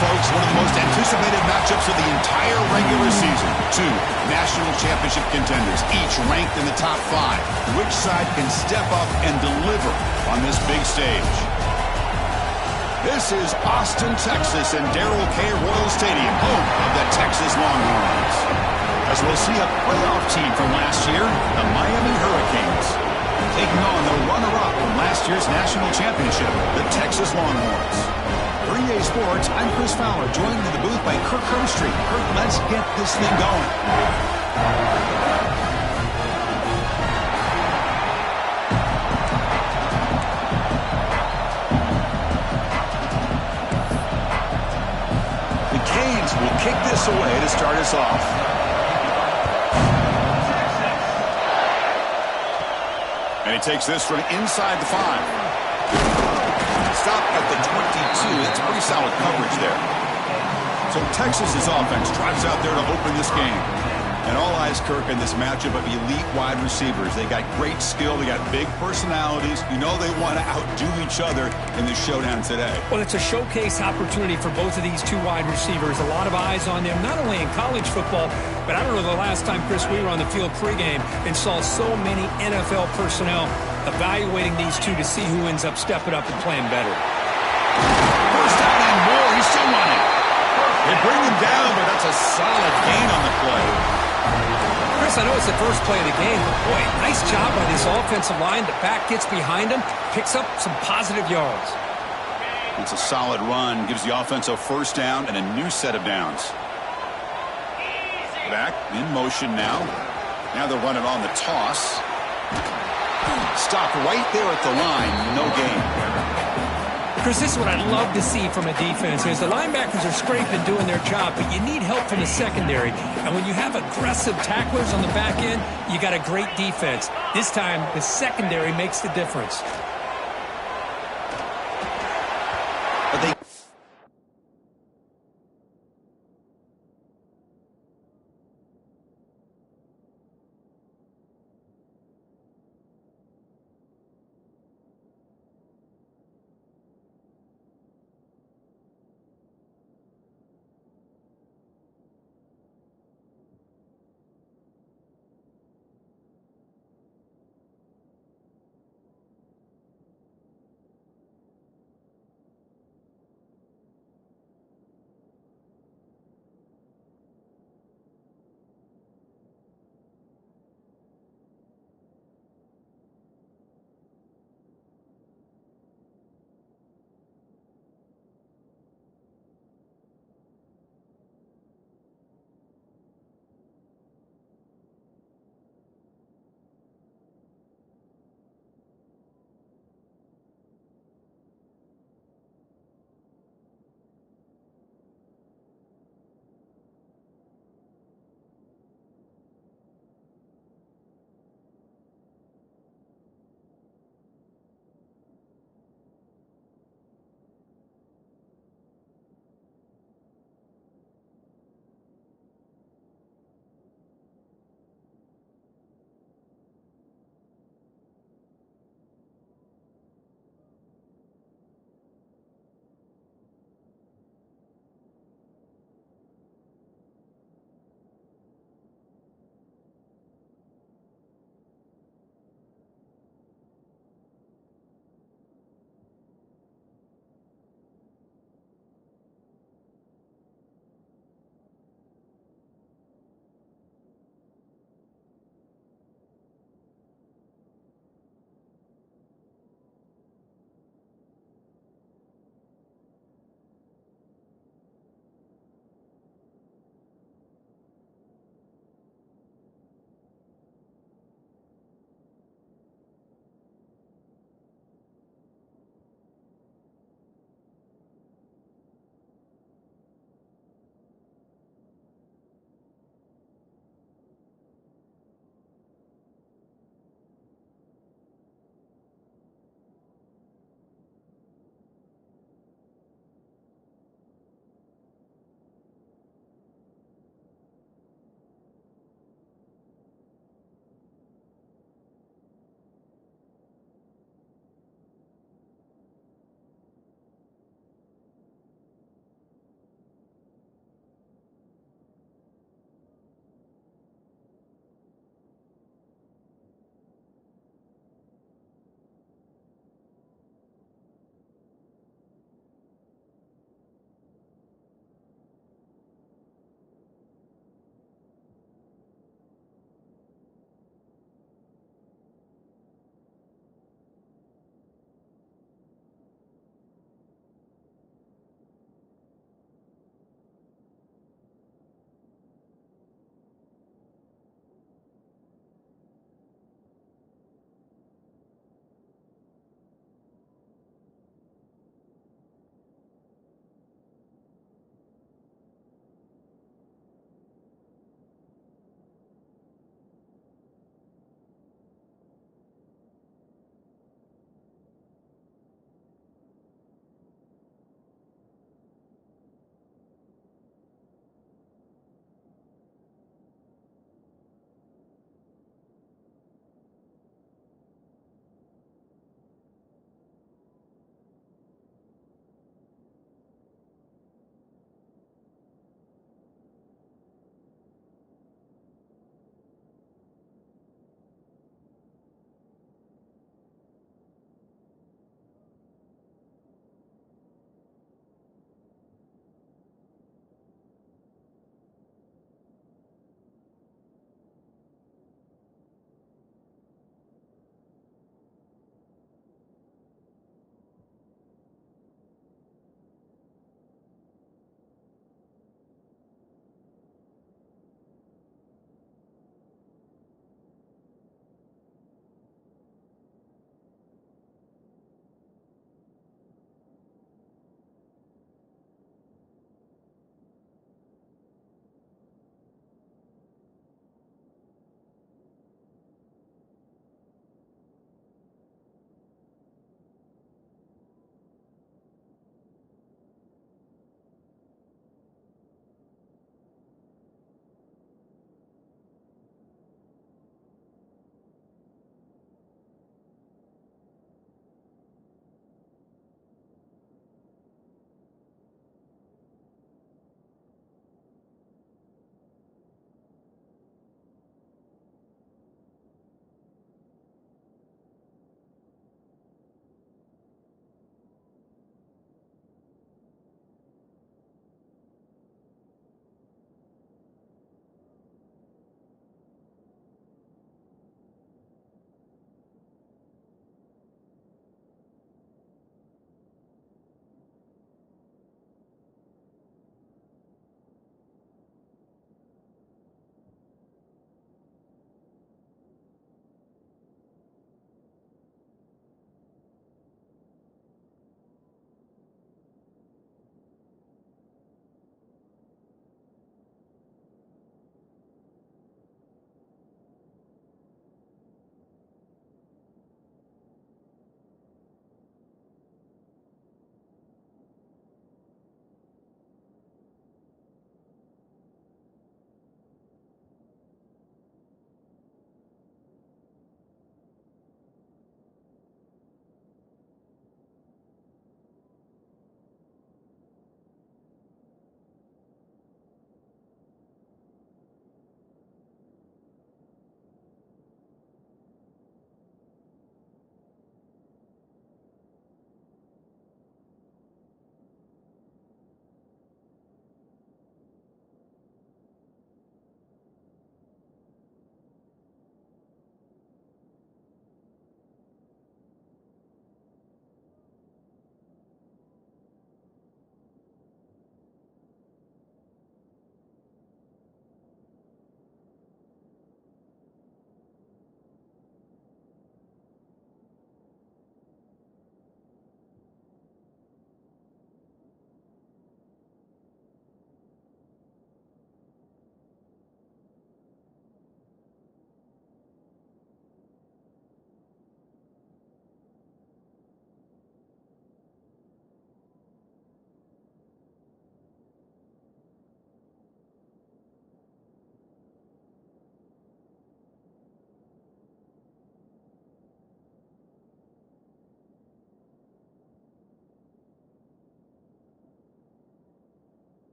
folks, one of the most anticipated matchups of the entire regular season. Two national championship contenders, each ranked in the top 5. Which side can step up and deliver on this big stage? This is Austin, Texas, and Darrell K. Royal Stadium, home of the Texas Longhorns. As we'll see a playoff team from last year, the Miami Hurricanes, taking on the runner-up from last year's national championship, the Texas Longhorns. 3A Sports, I'm Chris Fowler, joined in the booth by Kirk Herbstreit. Kirk, let's get this thing going. The Canes will kick this away to start us off. And he takes this from inside the 5. Stop at the 22. That's pretty solid coverage there. So Texas's offense drives out there to open this game. And all eyes, Kirk, in this matchup of elite wide receivers. They got great skill. They got big personalities. You know they want to outdo each other in this showdown today. Well, it's a showcase opportunity for both of these two wide receivers. A lot of eyes on them, not only in college football, but I don't know the last time, Chris, we were on the field pregame and saw so many NFL personnel evaluating these two to see who ends up stepping up and playing better. First down and more. He's still running. They bring him down, but that's a solid gain on the play. Chris, I know it's the first play of the game, but boy, nice job by this offensive line. The back gets behind him, picks up some positive yards. It's a solid run, gives the offense a first down and a new set of downs. Back in motion now. Now they're running on the toss. Stop right there at the line, no gain. Chris, this is what I'd love to see from a defense is the linebackers are scraping, doing their job, but you need help from the secondary. And when you have aggressive tacklers on the back end, you got a great defense. This time, the secondary makes the difference. But they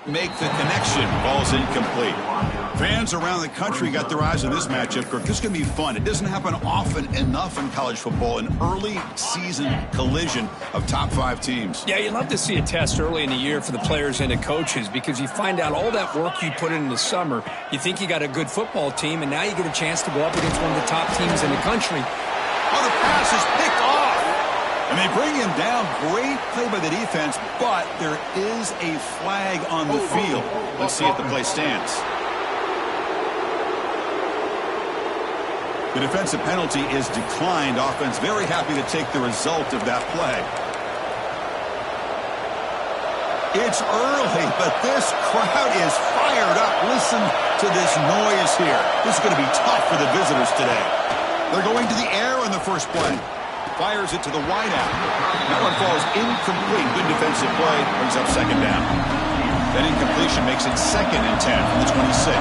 make the connection. Ball's incomplete. Fans around the country got their eyes on this matchup, Kirk. This is going to be fun. It doesn't happen often enough in college football, an early season collision of top 5 teams. Yeah, you love to see a test early in the year for the players and the coaches because you find out all that work you put in the summer. You think you got a good football team, and now you get a chance to go up against one of the top teams in the country. Oh, the pass is picked off. And they bring him down. Great play by the defense, but there is a flag on the field. Let's see if the play stands. The defensive penalty is declined. Offense very happy to take the result of that play. It's early, but this crowd is fired up. Listen to this noise here. This is going to be tough for the visitors today. They're going to the air on the first play. Fires it to the wideout. That one falls incomplete. Good defensive play. Brings up second down. That incompletion makes it 2nd and 10 from the 26.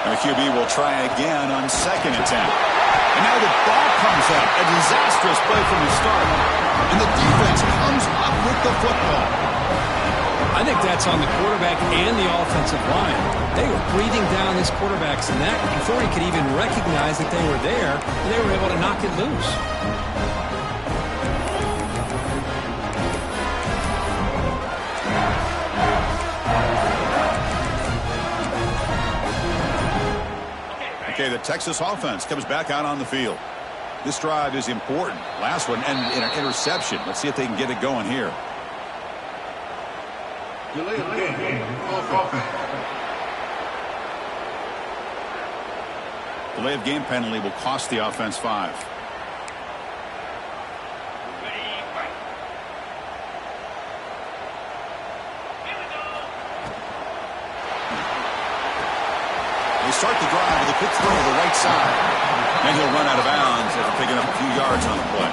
And the QB will try again on 2nd and 10. And now the ball comes out. A disastrous play from the start. And the defense comes up with the football. I think that's on the quarterback and the offensive line. They were breathing down this quarterback's neck before he could even recognize that they were there, and they were able to knock it loose. Okay, the Texas offense comes back out on the field. This drive is important. Last one, and an interception. Let's see if they can get it going here. Delay of game penalty will cost the offense 5. They start the drive with a quick throw to the right side. And he'll run out of bounds after picking up a few yards on the play.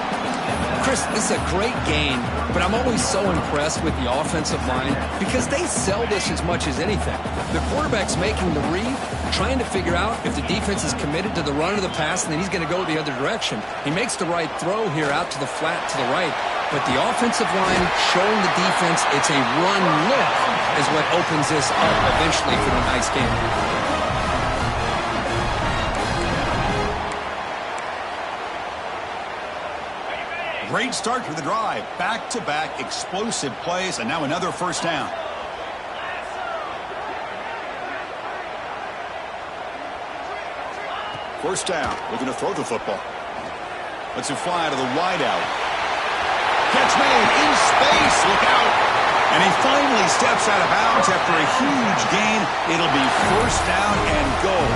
Chris, this is a great game, but I'm always so impressed with the offensive line because they sell this as much as anything. The quarterback's making the read, trying to figure out if the defense is committed to the run or the pass, and then he's going to go the other direction. He makes the right throw here out to the flat to the right, but the offensive line showing the defense it's a run look is what opens this up eventually for the nice game. Great start to the drive. Back-to-back explosive plays, and now another first down. First down. Looking to throw the football. Lets it fly to the wideout. Catch made in space. Look out. And he finally steps out of bounds after a huge gain. It'll be first down and goal.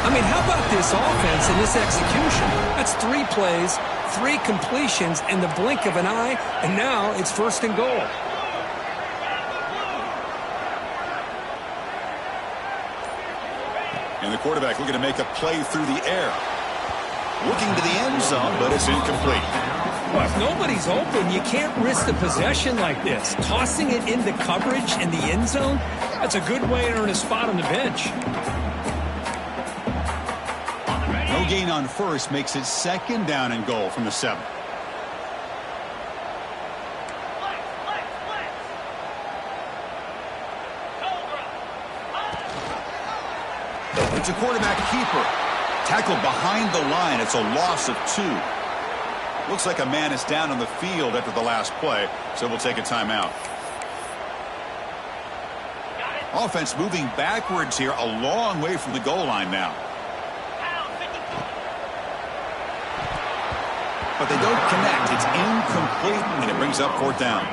I mean, how about this offense and this execution? That's 3 plays, 3 completions in the blink of an eye, and now it's first and goal. And the quarterback looking to make a play through the air. Looking to the end zone, but it's incomplete. Well, if nobody's open, you can't risk the possession like this. Tossing it into coverage in the end zone, that's a good way to earn a spot on the bench. No gain on first makes it second down and goal from the 7. It's a quarterback keeper. Tackled behind the line. It's a loss of 2. Looks like a man is down on the field after the last play, so we'll take a timeout. Offense moving backwards here, a long way from the goal line now. But they don't connect. It's incomplete, and it brings up 4th down.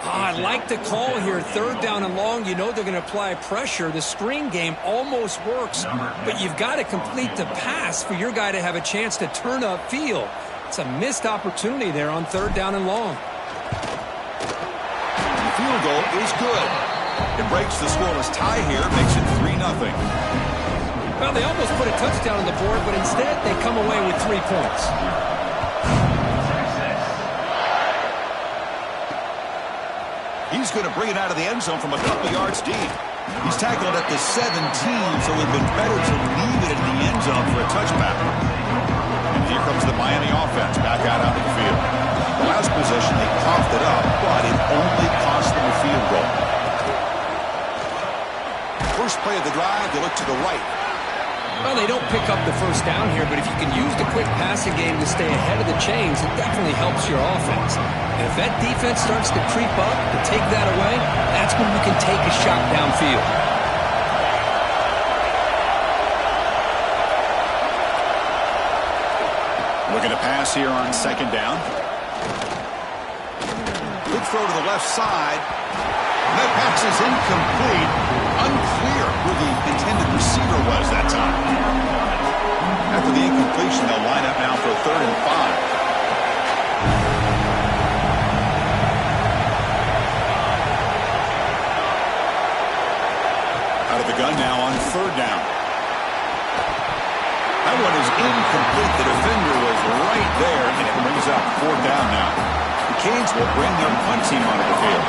I like the call here. 3rd down and long. You know they're going to apply pressure. The screen game almost works, but you've got to complete the pass for your guy to have a chance to turn upfield. It's a missed opportunity there on 3rd down and long. The field goal is good. It breaks the scoreless tie here, makes it 3-0. Well, they almost put a touchdown on the board, but instead they come away with 3 points. He's going to bring it out of the end zone from a couple yards deep. He's tackled at the 17, so it would have been better to leave it in the end zone for a touchback. And here comes the Miami offense back out onto the field. The last possession, they caught to the right. Well, they don't pick up the first down here, but if you can use the quick passing game to stay ahead of the chains, it definitely helps your offense. And if that defense starts to creep up to take that away, that's when you can take a shot downfield. Looking to pass here on second down. Quick throw to the left side. That pass is incomplete. Unclear who the intended receiver was that time. After the incompletion, they'll line up now for a 3rd and 5. Out of the gun now on 3rd down. That one is incomplete. The defender was right there, and it brings up 4th down now. The Canes will bring their punt team onto the field.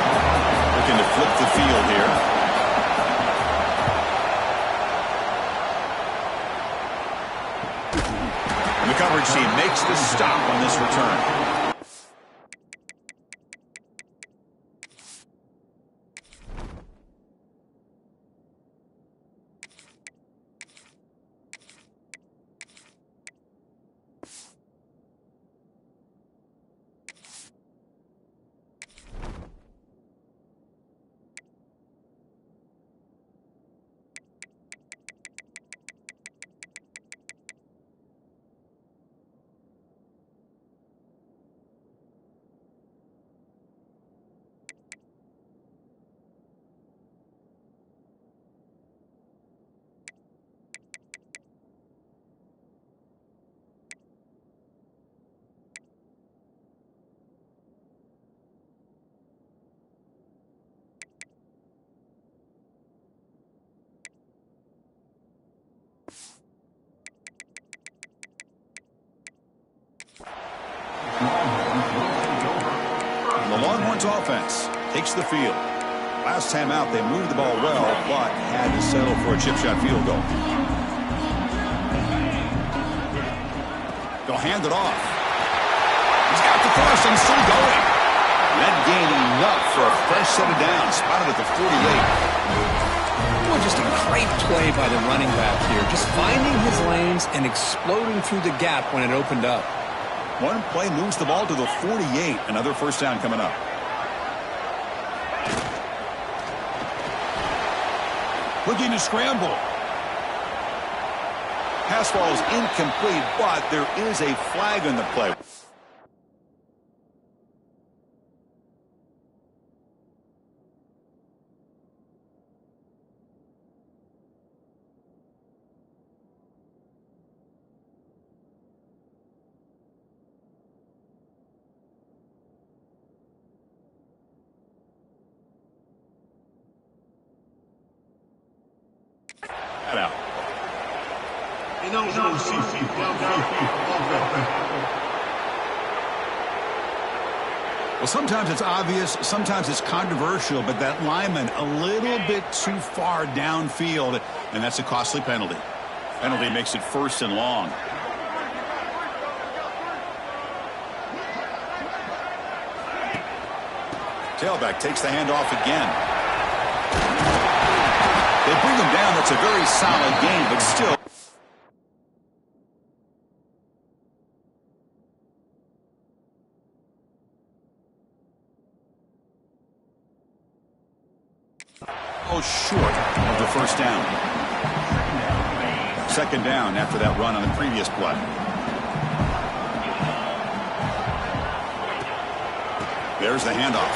Looking to flip the field here. And the coverage team makes the stop on this return. The Longhorns offense takes the field. Last time out, they moved the ball well, but had to settle for a chip shot field goal. They'll hand it off. He's got the crossing, still going. That gained enough for a fresh set of downs. Spotted at the 48. Well, just a great play by the running back here. Just finding his lanes and exploding through the gap when it opened up. One play moves the ball to the 48. Another first down coming up. Looking to scramble. Pass ball is incomplete, but there is a flag on the play. Out. Well, sometimes it's obvious, sometimes it's controversial, but that lineman a little bit too far downfield, and that's a costly penalty. Penalty makes it 1st and long. Tailback takes the handoff again. They bring him down. That's a very solid game, but still. Oh, short of the first down. 2nd down after that run on the previous play. There's the handoff.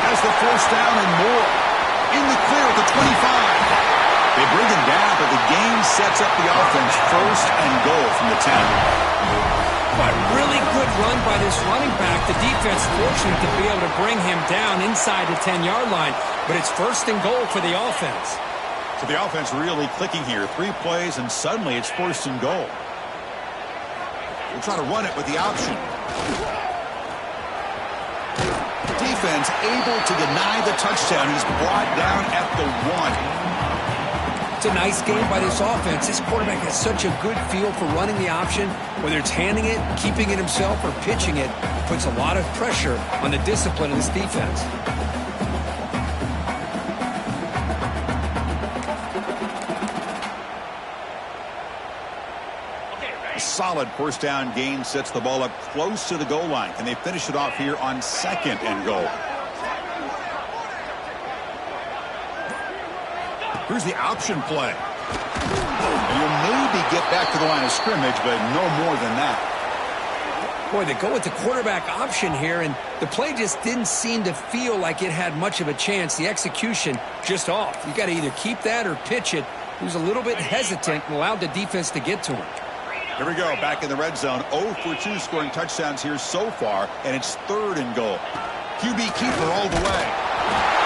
Has the 1st down and more. In the clear at the 25. They bring him down, but the game sets up the offense 1st and goal from the 10. But really good run by this running back. The defense fortunate to be able to bring him down inside the 10-yard line, but it's 1st and goal for the offense. So the offense really clicking here. 3 plays, and suddenly it's 1st and goal. We'll try to run it with the option. Defense able to deny the touchdown. He's brought down at the 1. It's a nice game by this offense. This quarterback has such a good feel for running the option. Whether it's handing it, keeping it himself, or pitching it, puts a lot of pressure on the discipline of this defense. solid first down gain sets the ball up close to the goal line. Can they finish it off here on 2nd and goal? Here's the option play. And you'll maybe get back to the line of scrimmage, but no more than that. Boy, they go with the quarterback option here, and the play just didn't seem to feel like it had much of a chance. The execution just off. You got to either keep that or pitch it. He was a little bit hesitant and allowed the defense to get to him. Here we go, back in the red zone. 0 for 2 scoring touchdowns here so far, and it's 3rd and goal. QB keeper all the way.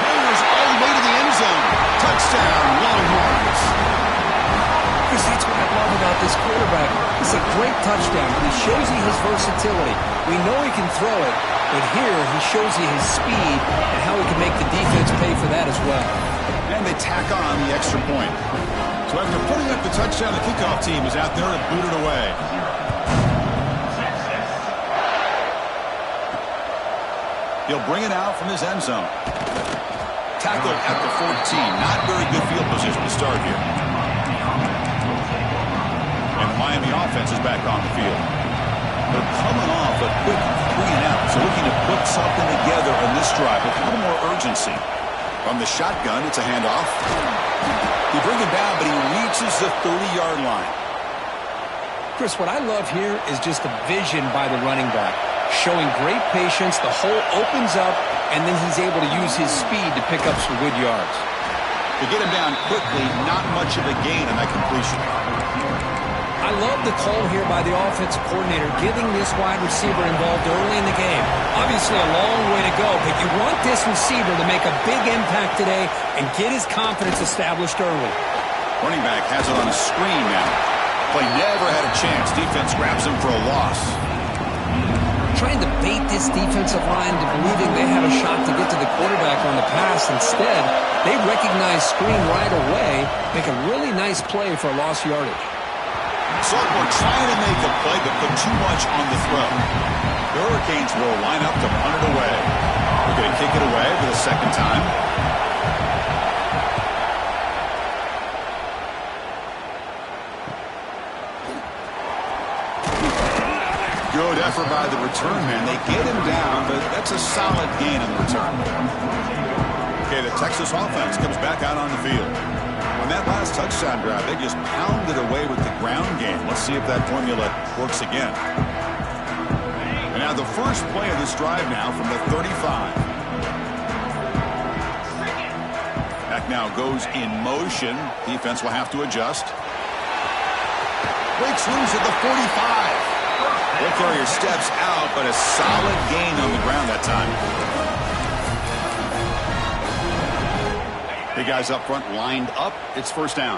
Players all the way to the end zone. Touchdown, Longhorns. Because that's what I love about this quarterback. It's a great touchdown. He shows you his versatility. We know he can throw it, but here he shows you his speed and how he can make the defense pay for that as well. And they tack on the extra point. So after putting up the touchdown, the kickoff team is out there to boot it away. He'll bring it out from his end zone. Tackled at the 14. Not very good field position to start here. And the Miami offense is back on the field. They're coming off a quick 3 and out, so looking to put something together on this drive with a little more urgency. From the shotgun, it's a handoff. They bring him down, but he reaches the 30-yard line. Chris, what I love here is just the vision by the running back. Showing great patience, the hole opens up, and then he's able to use his speed to pick up some good yards. To get him down quickly, not much of a gain on that completion. I love the call here by the offensive coordinator, getting this wide receiver involved early in the game. Obviously a long way to go, but you want this receiver to make a big impact today and get his confidence established early. Running back has it on a screen now. Play never had a chance. Defense grabs him for a loss. Trying to bait this defensive line to believing they have a shot to get to the quarterback on the pass. Instead, they recognize screen right away, make a really nice play for a lost yardage. Sophomore trying to make a play, but put too much on the throw. The Hurricanes will line up to punt it away. They're going to kick it away for the 2nd time. Good effort by the return man. They get him down, but that's a solid gain on the return. Okay, the Texas offense comes back out on the field. On that last touchdown drive, they just pounded away with the ground game. Let's see if that formula works again. And now the first play of this drive now from the 35. Back now goes in motion. Defense will have to adjust. Breaks loose at the 45. Ball carrier steps out, but a solid gain on the ground that time. Big guys up front lined up. It's first down.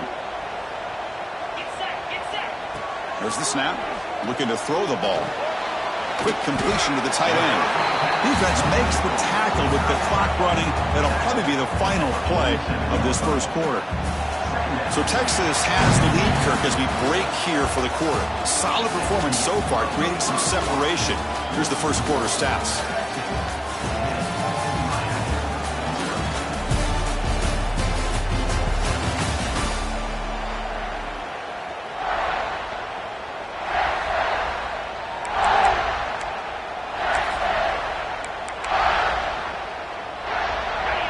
There's the snap. Looking to throw the ball. Quick completion to the tight end. Defense makes the tackle with the clock running. That'll probably be the final play of this first quarter. So Texas has the lead, Kirk, as we break here for the quarter. Solid performance so far, creating some separation. Here's the first quarter stats.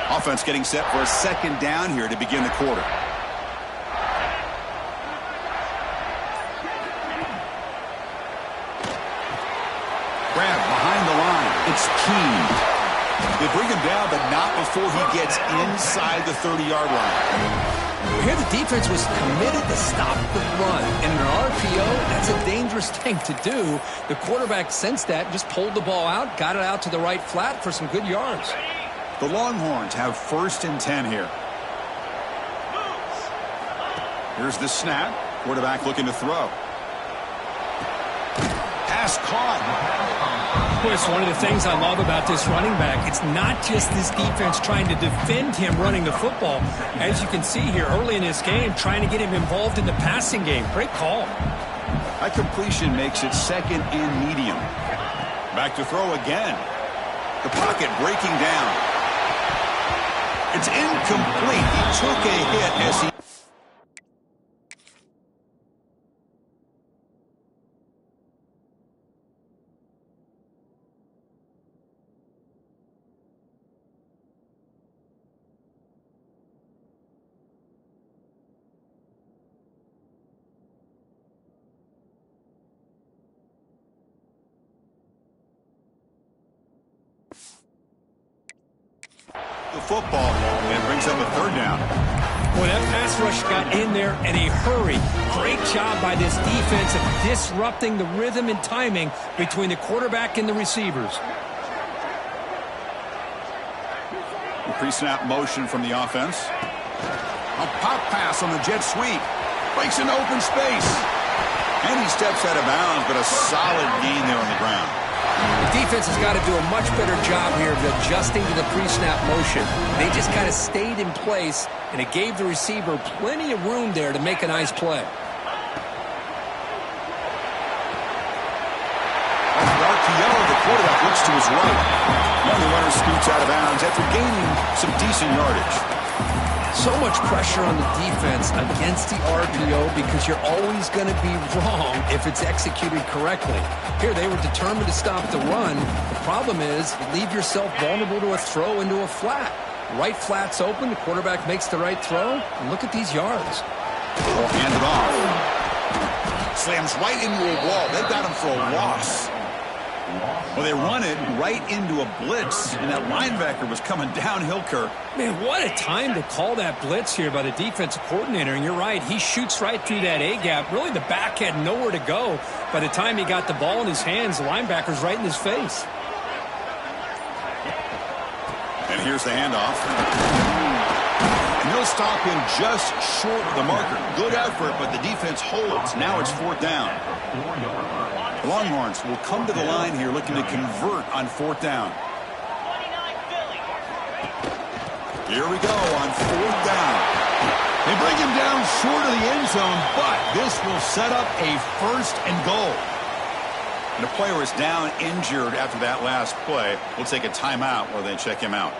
Offense getting set for a 2nd down here to begin the quarter. Grab behind the line. It's Keene. They bring him down, but not before he gets inside the 30-yard line. Here the defense was committed to stop the run. In an RPO, that's a dangerous thing to do. The quarterback sensed that, just pulled the ball out, got it out to the right flat for some good yards. The Longhorns have 1st and 10 here. Here's the snap. Quarterback looking to throw. Pass caught. Of course, one of the things I love about this running back, it's not just this defense trying to defend him running the football. As you can see here early in this game, trying to get him involved in the passing game. Great call. That completion makes it 2nd and medium. Back to throw again. The pocket breaking down. It's incomplete. He took a hit as he the football, and it brings up a third down. Well, that pass rush got in there in a hurry. Great job by this defense of disrupting the rhythm and timing between the quarterback and the receivers. The pre-snap motion from the offense. A pop pass on the jet sweep. Breaks into open space. And he steps out of bounds, but a solid gain there on the ground. The defense has got to do a much better job here of adjusting to the pre-snap motion. They just kind of stayed in place, and it gave the receiver plenty of room there to make a nice play. On the RPO, the quarterback looks to his right. Now the runner scoots out of bounds after gaining some decent yardage. So much pressure on the defense against the RPO because you're always going to be wrong if it's executed correctly. Here, they were determined to stop the run. The problem is you leave yourself vulnerable to a throw into a flat. Right flat's open, the quarterback makes the right throw, and look at these yards. Well, hand it off. Slams right into a wall. They got him for a loss. Well, they run it right into a blitz, and that linebacker was coming downhill, Kirk. Man, what a time to call that blitz here by the defensive coordinator. And you're right, he shoots right through that A-gap. Really, the back had nowhere to go. By the time he got the ball in his hands, the linebacker's right in his face. And here's the handoff. And they'll stop him just short of the marker. Good effort, but the defense holds. Now it's fourth down. The Longhorns will come to the line here looking to convert on fourth down. Here we go on fourth down. They bring him down short of the end zone, but this will set up a first and goal. And the player is down injured after that last play. We'll take a timeout while they check him out.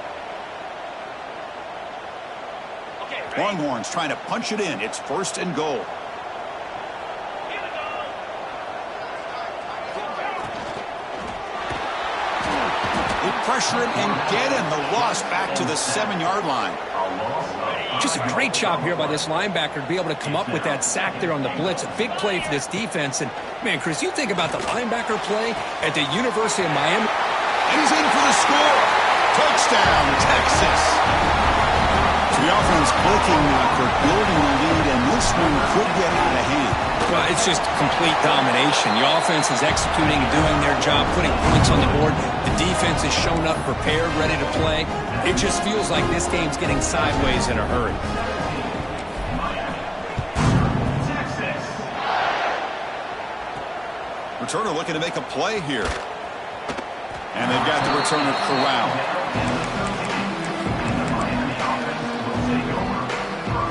Longhorns trying to punch it in. It's first and goal. They pressure him and get him. The loss back to the 7-yard line. Just a great job here by this linebacker to be able to come up with that sack there on the blitz. A big play for this defense. And, man, Chris, you think about the linebacker play at the University of Miami. And he's in for the score. Touchdown, Texas. So the offense clicking for building the lead, and this one could get out of hand. Well, it's just complete domination. The offense is executing and doing their job, putting points on the board. The defense has shown up prepared, ready to play. It just feels like this game's getting sideways in a hurry. Returner looking to make a play here. And they've got the returner corralled.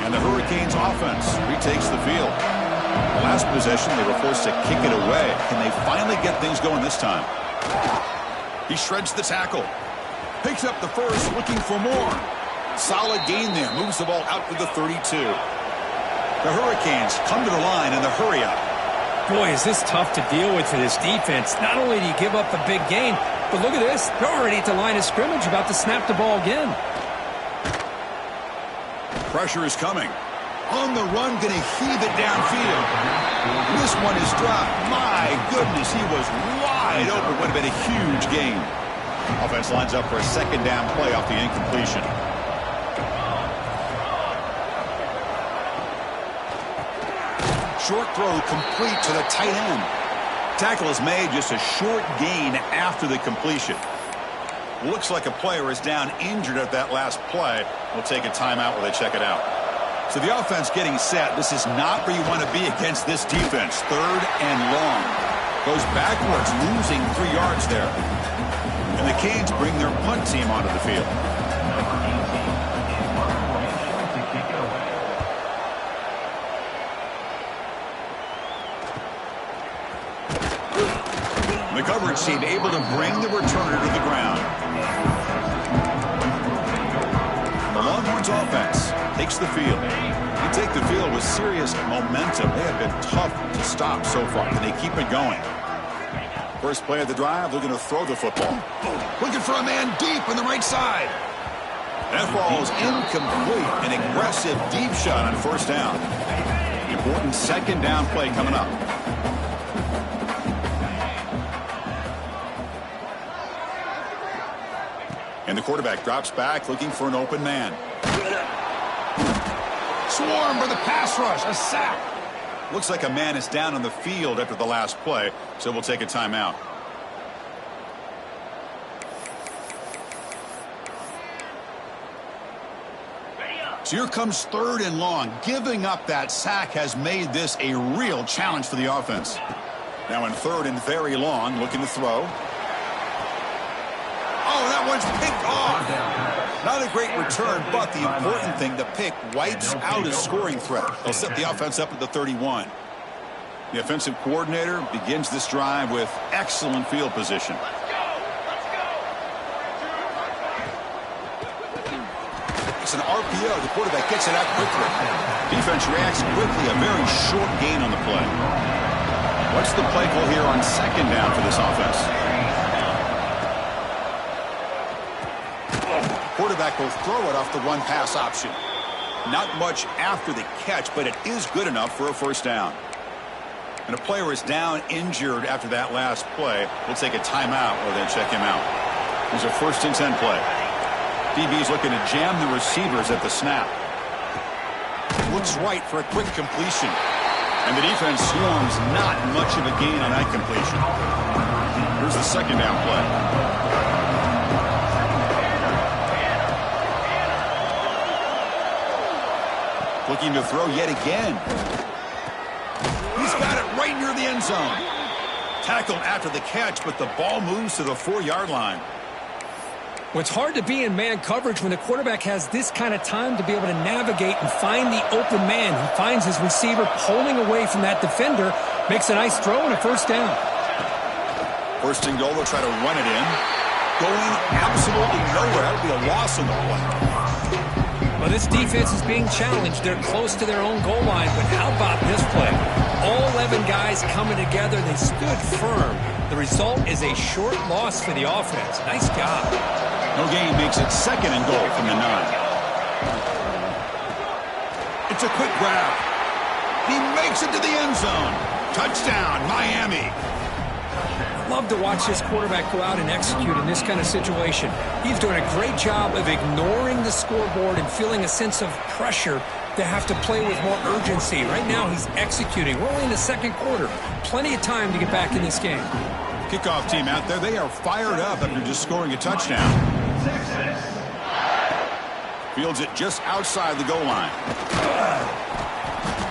And the Hurricanes offense retakes the field. Last possession, they were forced to kick it away. Can they finally get things going this time? He shreds the tackle. Picks up the first, looking for more. Solid gain there. Moves the ball out to the 32. The Hurricanes come to the line in the hurry up. Boy, is this tough to deal with for this defense. Not only do you give up a big gain, but look at this. They're already at the line of scrimmage, about to snap the ball again. Pressure is coming. On the run, going to heave it downfield. This one is dropped. My goodness, he was wide open. Would have been a huge gain. Offense lines up for a second down play off the incompletion. Short throw complete to the tight end. Tackle is made, just a short gain after the completion. Looks like a player is down injured at that last play. We'll take a timeout while they check it out. So the offense getting set. This is not where you want to be against this defense. Third and long. Goes backwards, losing 3 yards there. And the Canes bring their punt team onto the field. The coverage team able to bring the returner to the ground. The Longhorns offense takes the field. They take the field with serious momentum. They have been tough to stop so far. Can they keep it going? First play of the drive, they're going to throw the football. Looking for a man deep on the right side. That ball is incomplete. An aggressive deep shot on first down. Important second down play coming up. And the quarterback drops back looking for an open man. Swarm for the pass rush. A sack. Looks like a man is down on the field after the last play, so we'll take a timeout. So here comes 3rd and long. Giving up that sack has made this a real challenge for the offense. Now in 3rd and very long, looking to throw. Oh, that one's picked off. Not a great return, but the important thing, the pick wipes out a scoring threat. They'll set the offense up at the 31. The offensive coordinator begins this drive with excellent field position. It's an RPO. The quarterback gets it out quickly. Defense reacts quickly. A very short gain on the play. What's the play call here on 2nd down for this offense? Quarterback will throw it off the run-pass option. Not much after the catch, but it is good enough for a 1st down. And a player is down injured after that last play. We'll take a timeout or then check him out. Here's a 1st and 10 play. DB's looking to jam the receivers at the snap. Looks right for a quick completion. And the defense swarms, not much of a gain on that completion. Here's the 2nd down play. Looking to throw yet again. He's got it right near the end zone. Tackled after the catch, but the ball moves to the 4-yard line. Well, it's hard to be in man coverage when the quarterback has this kind of time to be able to navigate and find the open man. He finds his receiver pulling away from that defender, makes a nice throw and a 1st down. 1st and goal, they'll try to run it in. Going absolutely nowhere. That'll be a loss on the play. Well, this defense is being challenged. They're close to their own goal line, but how about this play? All 11 guys coming together. They stood firm. The result is a short loss for the offense. Nice job. No gain makes it 2nd and goal from the 9. It's a quick grab. He makes it to the end zone. Touchdown, Miami. Love to watch this quarterback go out and execute in this kind of situation. He's doing a great job of ignoring the scoreboard and feeling a sense of pressure to have to play with more urgency. Right now, he's executing. We're only in the 2nd quarter. Plenty of time to get back in this game. Kickoff team out there, they are fired up after just scoring a touchdown. Fields it just outside the goal line.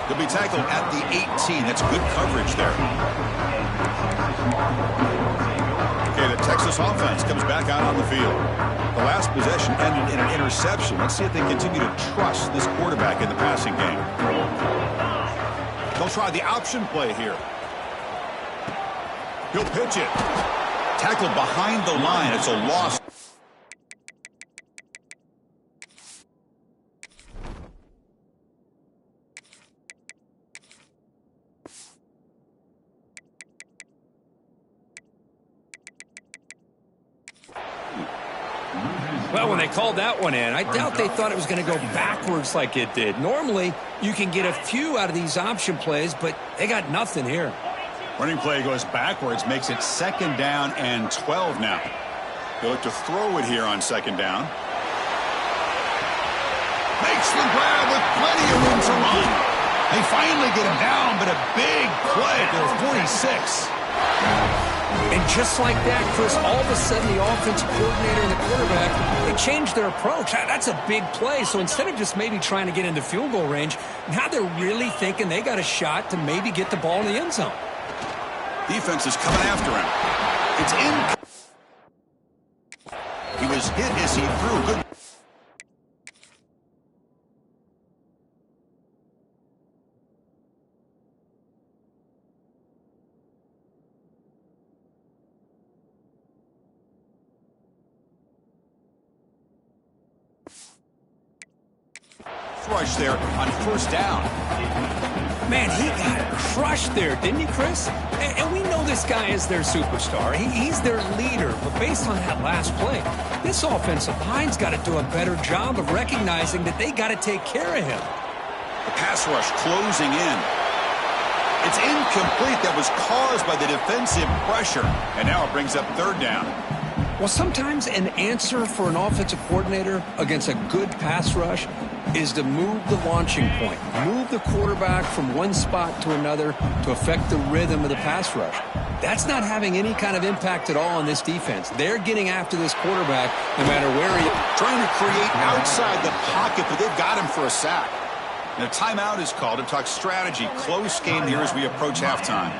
He'll be tackled at the 18. That's good coverage there. Okay, the Texas offense comes back out on the field. The last possession ended in an interception. Let's see if they continue to trust this quarterback in the passing game. They'll try the option play here. He'll pitch it. Tackled behind the line. It's a loss. Well, when they called that one in, I doubt they thought it was going to go backwards like it did. Normally, you can get a few out of these option plays, but they got nothing here. Running play goes backwards, makes it 2nd down and 12 now. They'll look to throw it here on 2nd down. Makes the grab with plenty of room to run. They finally get him down, but a big play for 46. And just like that, Chris, all of a sudden the offensive coordinator and the quarterback, they changed their approach. That's a big play. So instead of just maybe trying to get into field goal range, now they're really thinking they got a shot to maybe get the ball in the end zone. Defense is coming after him. It's in. He was hit as he threw. Good. Rush there on 1st down. Man, he got crushed there, didn't he, Chris? And we know this guy is their superstar. He's their leader. But based on that last play, this offensive line's got to do a better job of recognizing that they got to take care of him. The pass rush closing in. It's incomplete. That was caused by the defensive pressure. And now it brings up 3rd down. Well, sometimes an answer for an offensive coordinator against a good pass rush is to move the launching point, move the quarterback from one spot to another to affect the rhythm of the pass rush. That's not having any kind of impact at all on this defense. They're getting after this quarterback no matter where he is. Trying to create outside the pocket, but they've got him for a sack. And a timeout is called to talk strategy. Close game here as we approach halftime.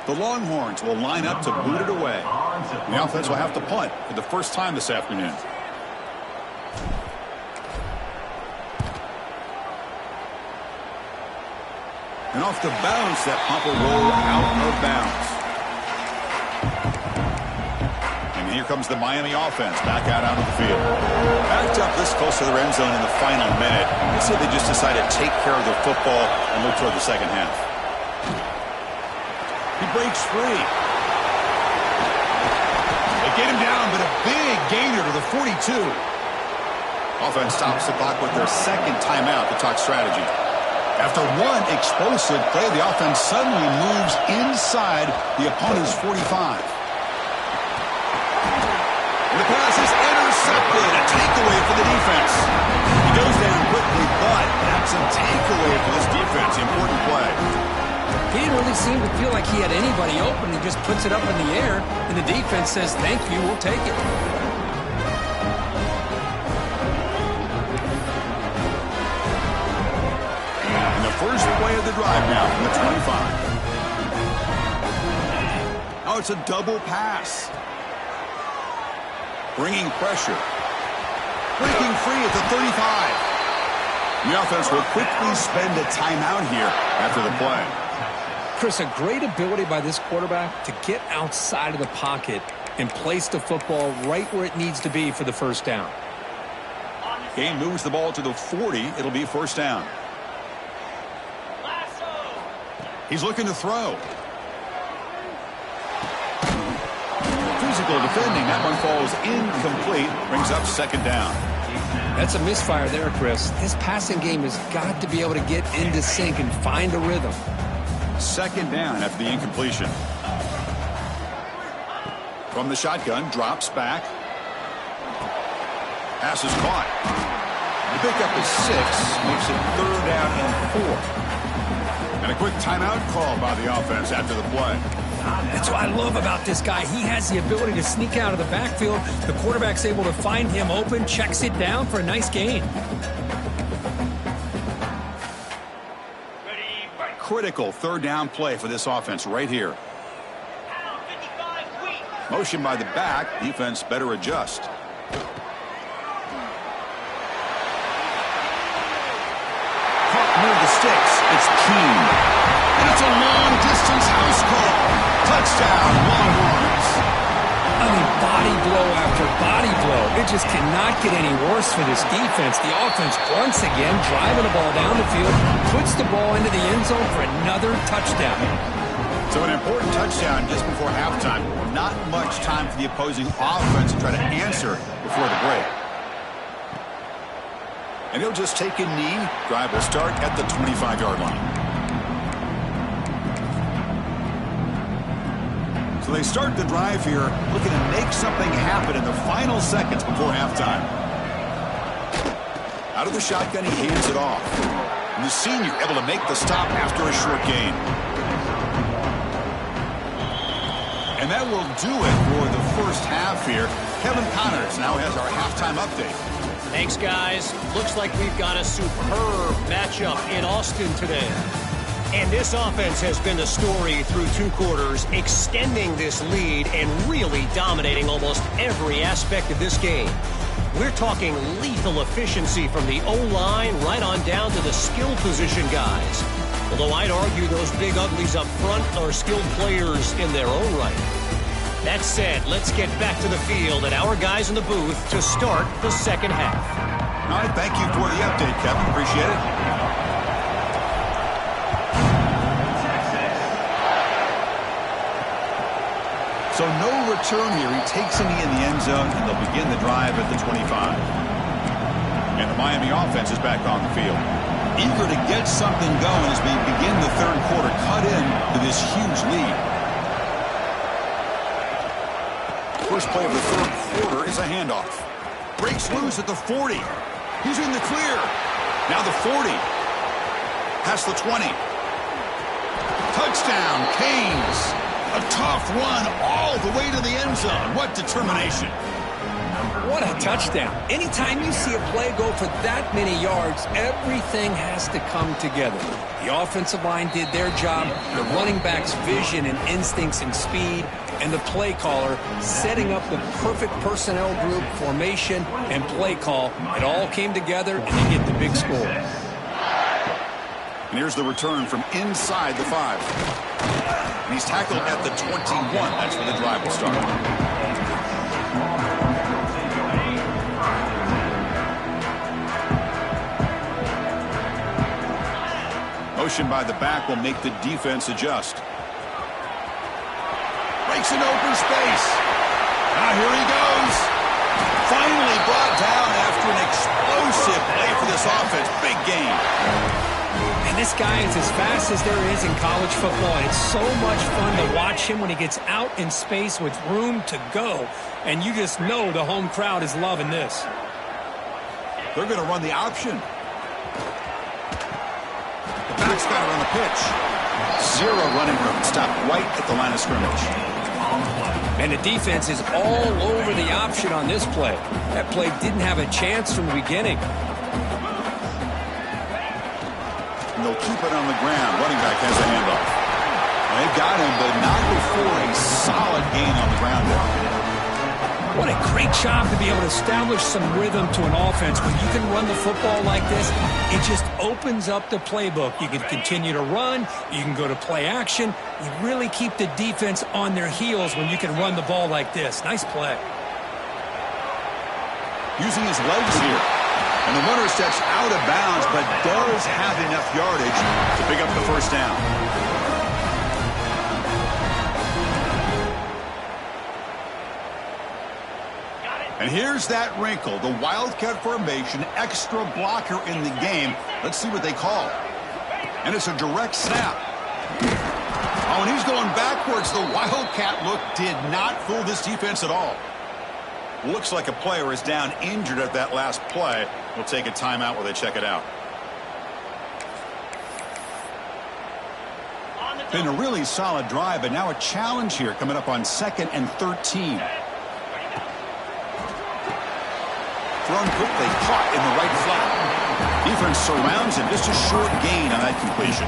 The Longhorns will line up to boot it away. And the offense will have to punt for the first time this afternoon. And off the bounce, that punt will roll out of bounds. And here comes the Miami offense back out onto the field. Backed up this close to their end zone in the final minute. Let's say they just decided to take care of their football and look toward the second half. He breaks free. They get him down, but a big gainer to the 42. Offense stops the clock with their second timeout to talk strategy. After one explosive play, the offense suddenly moves inside the opponent's 45. And the pass is intercepted. A takeaway for the defense. He goes down quickly, but that's a takeaway for this defense. Important play. He didn't really seem to feel like he had anybody open. He just puts it up in the air, and the defense says, thank you, we'll take it. And the first play of the drive now from the 25. Oh, it's a double pass. Bringing pressure. Breaking free at the 35. The offense will quickly spend a timeout here after the play. Chris, a great ability by this quarterback to get outside of the pocket and place the football right where it needs to be for the first down. Game moves the ball to the 40. It'll be first down. He's looking to throw. Physical defending. That one falls incomplete. Brings up second down. That's a misfire there, Chris. This passing game has got to be able to get into sync and find a rhythm. Second down after the incompletion. From the shotgun, drops back. Pass is caught. The pickup is 6, makes it third down and 4. And a quick timeout call by the offense after the play. That's what I love about this guy. He has the ability to sneak out of the backfield. The quarterback's able to find him open, checks it down for a nice gain. Critical third down play for this offense right here. Motion by the back. Defense better adjust. Caught near the sticks. It's Keene. And it's a long-distance house call. Touchdown, Longhorns. I mean, body blow after body blow. It just cannot get any worse for this defense. The offense once again driving the ball down the field, puts the ball into the end zone for another touchdown. So an important touchdown just before halftime. Not much time for the opposing offense to try to answer before the break. And he'll just take a knee. Drive will start at the 25-yard line. So they start the drive here, looking to make something happen in the final seconds before halftime. Out of the shotgun, he hands it off. And the senior able to make the stop after a short gain. And that will do it for the first half here. Kevin Connors now has our halftime update. Thanks, guys. Looks like we've got a superb matchup in Austin today. And this offense has been the story through 2 quarters, extending this lead and really dominating almost every aspect of this game. We're talking lethal efficiency from the O-line right on down to the skill position guys. Although I'd argue those big uglies up front are skilled players in their own right. That said, let's get back to the field and our guys in the booth to start the second half. All right, thank you for the update, Kevin. Appreciate it. So no return here. He takes a knee in the end zone, and they'll begin the drive at the 25. And the Miami offense is back on the field. Eager to get something going as we begin the third quarter, cut in to this huge lead. first play of the third quarter is a handoff. Breaks loose at the 40. He's in the clear. Now the 40. Past the 20. Touchdown, Canes. A tough run all the way to the end zone. What determination. What a touchdown. Anytime you see a play go for that many yards, everything has to come together. The offensive line did their job, the running back's vision and instincts and speed, and the play caller setting up the perfect personnel group, formation, and play call. It all came together, and they get the big score. And here's the return from inside the 5. And he's tackled at the 21. That's where the drive will start. Motion by the back will make the defense adjust. Breaks an open space. Now here he goes. Finally brought down after an explosive play for this offense. Big game. And this guy is as fast as there is in college football. And it's so much fun to watch him when he gets out in space with room to go. And you just know the home crowd is loving this. They're going to run the option. The back's got it on the pitch. Zero running room. Stopped right at the line of scrimmage. And the defense is all over the option on this play. That play didn't have a chance from the beginning. And they'll keep it on the ground. Running back has a handoff. They've got him, but not before a solid gain on the ground there. What a great job to be able to establish some rhythm to an offense. When you can run the football like this, it just opens up the playbook. You can continue to run. You can go to play action. You really keep the defense on their heels when you can run the ball like this. Nice play. Using his legs here. And the runner steps out of bounds, but does have enough yardage to pick up the first down. And here's that wrinkle, the Wildcat formation, extra blocker in the game. Let's see what they call. And it's a direct snap. Oh, and he's going backwards. The Wildcat look did not fool this defense at all. Looks like a player is down injured at that last play. We'll take a timeout while they check it out. Been a really solid drive, but now a challenge here coming up on 2nd and 13. Thrown quickly, caught in the right flat. Defense surrounds him. Just a short gain on that completion.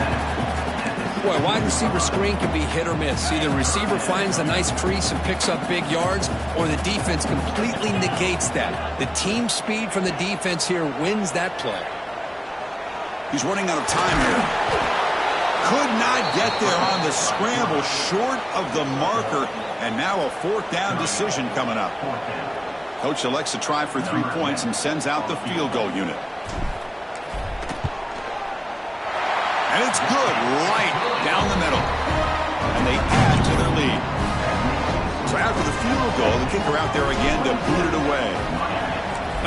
Boy, wide receiver screen can be hit or miss. Either receiver finds a nice crease and picks up big yards, or the defense completely negates that. The team speed from the defense here wins that play. He's running out of time here. Could not get there on the scramble, short of the marker, and now a 4th down decision coming up. Coach elects to try for 3 points and sends out the field goal unit. And it's good, right down the middle. And they add to their lead. So after the field goal, the kicker out there again to boot it away.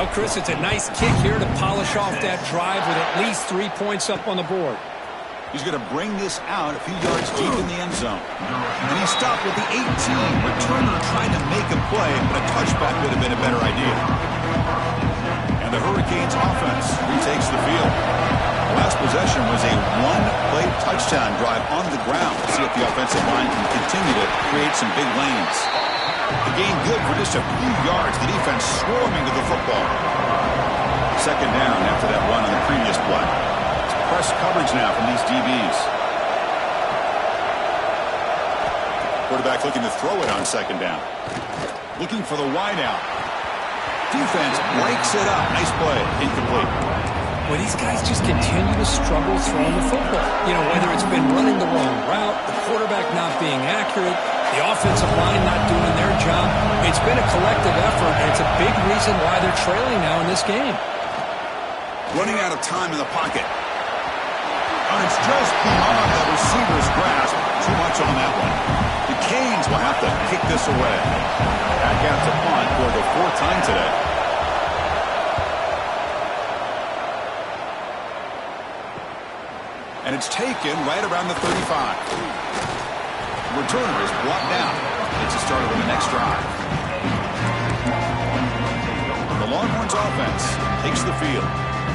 Now, Chris, it's a nice kick here to polish off that drive with at least 3 points up on the board. He's going to bring this out a few yards deep in the end zone. And he stopped with the 18. Returner trying to make a play, but a touchback would have been a better idea. And the Hurricanes offense retakes the field. Last possession was a one-play touchdown drive on the ground. Let's see if the offensive line can continue to create some big lanes. The gain good for just a few yards. The defense swarming to the football. 2nd down after that run on the previous play. Press coverage now from these DBs. Quarterback looking to throw it on 2nd down. Looking for the wideout. Defense breaks it up. Nice play. Incomplete. Well, these guys just continue to struggle throwing the football. You know, whether it's been running the wrong route, the quarterback not being accurate, the offensive line not doing their job. It's been a collective effort, and it's a big reason why they're trailing now in this game. Running out of time in the pocket. And it's just beyond the receiver's grasp. Too much on that one. The Canes will have to kick this away. Back out to punt for the 4th time today. And it's taken right around the 35. The returner is brought down. It's a start of the next drive. Longhorns offense takes the field.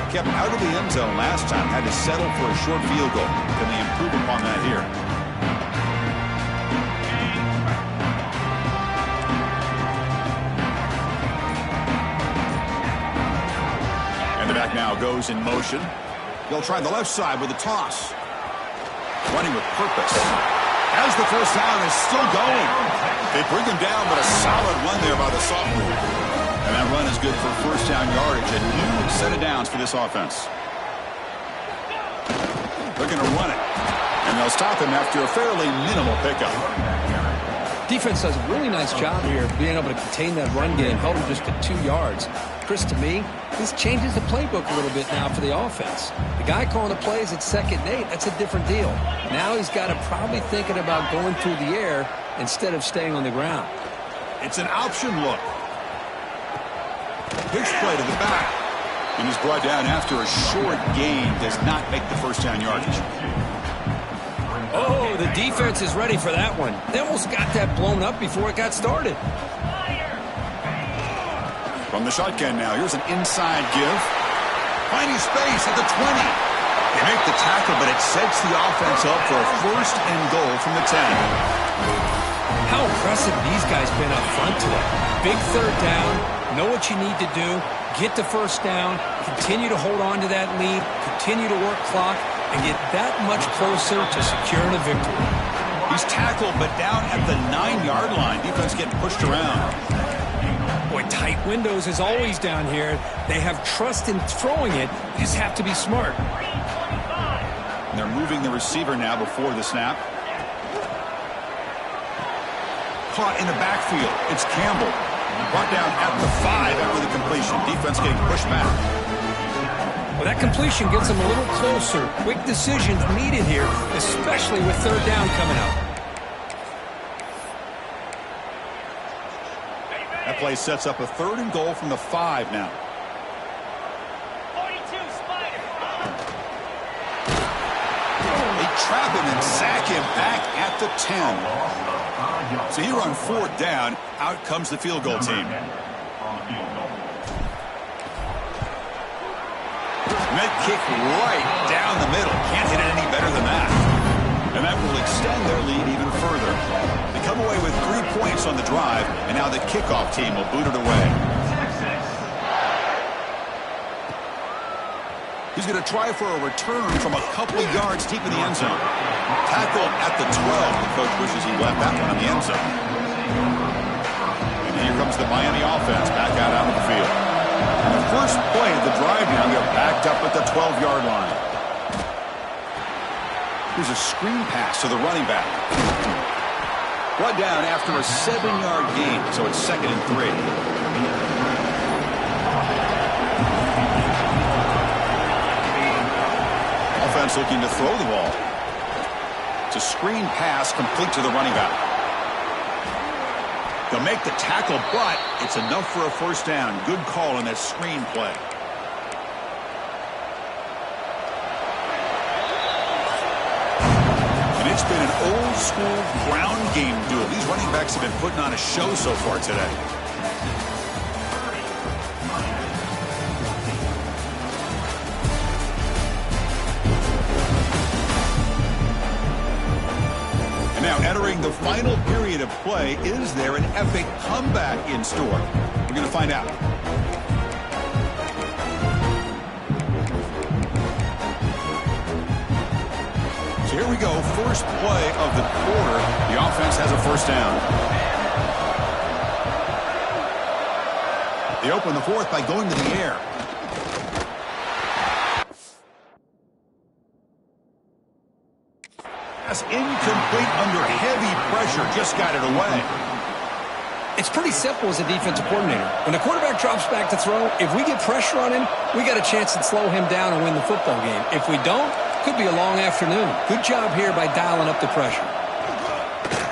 Kept out of the end zone last time, had to settle for a short field goal. Can they improve upon that here? And the back now goes in motion. They'll try the left side with a toss. Running with purpose. As the first down is still going. They bring him down, but a solid run there by the sophomore. And that run is good for first down yardage. A new set of downs for this offense. They're going to run it. And they'll stop him after a fairly minimal pickup. Defense does a really nice job here of being able to contain that run game. Held him just to 2 yards. Chris, to me, this changes the playbook a little bit now for the offense. The guy calling the plays at 2nd and 8, that's a different deal. Now he's got to probably thinking about going through the air instead of staying on the ground. It's an option look. Pitch play to the back. And he's brought down after a short gain. Does not make the first down yardage. Oh, the defense is ready for that one. They almost got that blown up before it got started. From the shotgun now, here's an inside give. Finding space at the 20. They make the tackle, but it sets the offense up for a first and goal from the 10. How impressive these guys been up front today. Big third down, know what you need to do, get the first down, continue to hold on to that lead, continue to work clock, and get that much closer to securing a victory. He's tackled, but down at the 9-yard line. Defense getting pushed around. Boy, tight windows is always down here. They have trust in throwing it. You just have to be smart. And they're moving the receiver now before the snap. Caught in the backfield. It's Campbell. Brought down at the 5 after the completion. Defense getting pushed back. Well, that completion gets them a little closer. Quick decisions needed here, especially with third down coming up. That play sets up a 3rd and goal from the 5 now. 42 Spider. They trap him and sack him back at the 10. So here on 4th down, out comes the field goal team. Met kick right down the middle. Can't hit it any better than that. And that will extend their lead even further. They come away with 3 points on the drive, and now the kickoff team will boot it away. He's going to try for a return from a couple of yards deep in the end zone. Tackled at the 12. The coach wishes he left that one in the end zone. And here comes the Miami offense back out onto the field. And the first play of the drive now, they're backed up at the 12-yard line. Here's a screen pass to the running back. Brought down after a 7-yard gain, so it's 2nd and 3. Offense looking to throw the ball. It's a screen pass complete to the running back. They'll make the tackle, but it's enough for a first down. Good call on that screen play. And it's been an old-school ground game duel. These running backs have been putting on a show so far today. Now entering the final period of play, is there an epic comeback in store? We're going to find out. So here we go, first play of the quarter. The offense has a first down. They open the 4th by going to the air. That's incomplete under heavy pressure. Just got it away. It's pretty simple as a defensive coordinator. When the quarterback drops back to throw, if we get pressure on him, we got a chance to slow him down and win the football game. If we don't, could be a long afternoon. Good job here by dialing up the pressure.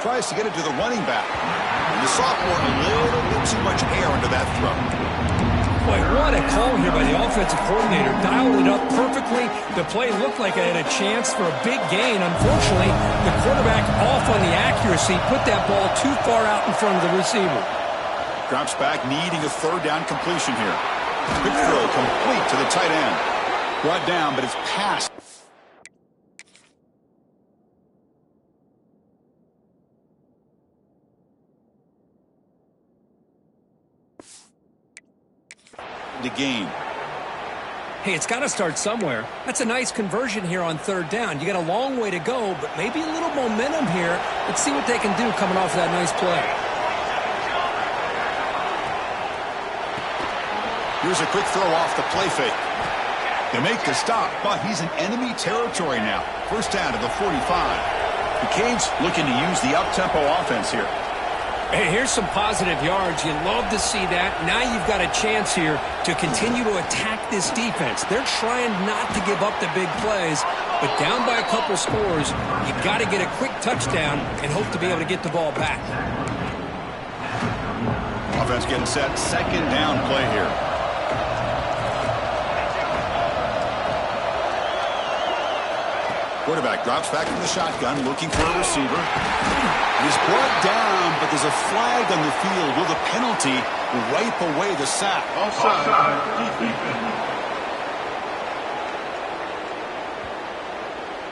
Tries to get it to the running back. And the sophomore, a little bit too much air into that throw. Boy, what a call here by the offensive coordinator. Dialed it up perfectly. The play looked like it had a chance for a big gain. Unfortunately, the quarterback off on the accuracy, put that ball too far out in front of the receiver. Drops back, needing a 3rd down completion here. Quick throw complete to the tight end. Brought down, but it's passed. To gain. Hey, it's got to start somewhere. That's a nice conversion here on third down. You got a long way to go, but maybe a little momentum here. Let's see what they can do coming off that nice play. Here's a quick throw off the play fake. They make the stop, but he's in enemy territory now. First down to the 45. The Canes looking to use the up-tempo offense here. Hey, here's some positive yards. You love to see that. Now you've got a chance here to continue to attack this defense. They're trying not to give up the big plays, but down by a couple scores, you got to get a quick touchdown and hope to be able to get the ball back. Offense getting set. Second down play here. Quarterback drops back from the shotgun, looking for a receiver. He's brought down, but there's a flag on the field. Will the penalty wipe away the sack? Offside.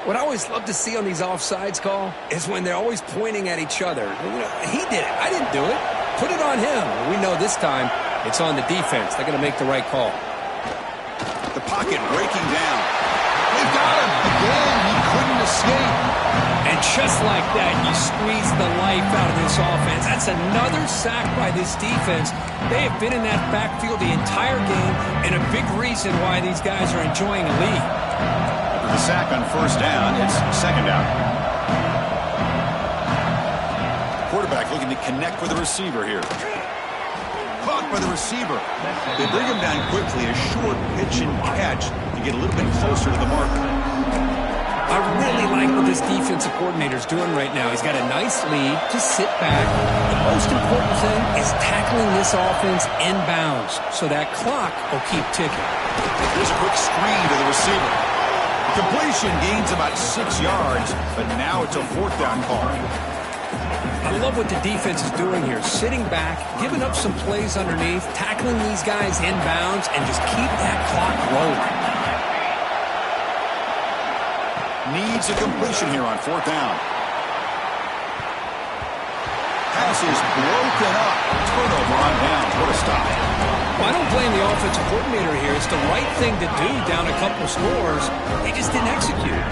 What I always love to see on these offsides call is when they're always pointing at each other. You know, he did it. I didn't do it. Put it on him. We know this time it's on the defense. They're going to make the right call. The pocket breaking down. They got him. Again, he couldn't escape. And just like that, you squeeze the life out of this offense. That's another sack by this defense. They have been in that backfield the entire game, and a big reason why these guys are enjoying a lead. With the sack on first down, it's second down. Quarterback looking to connect with the receiver here. Caught by the receiver. They bring him down quickly, a short pitch and catch to get a little bit closer to the marker. I really like what this defensive coordinator is doing right now. He's got a nice lead to sit back. The most important thing is tackling this offense inbounds so that clock will keep ticking. Here's a quick screen to the receiver. Completion gains about 6 yards, but now it's a fourth down call. I love what the defense is doing here. Sitting back, giving up some plays underneath, tackling these guys inbounds, and just keep that clock rolling. Needs a completion here on fourth down. Pass is broken up. Turnover on downs. What a stop. Well, I don't blame the offensive coordinator here. It's the right thing to do down a couple scores. They just didn't execute.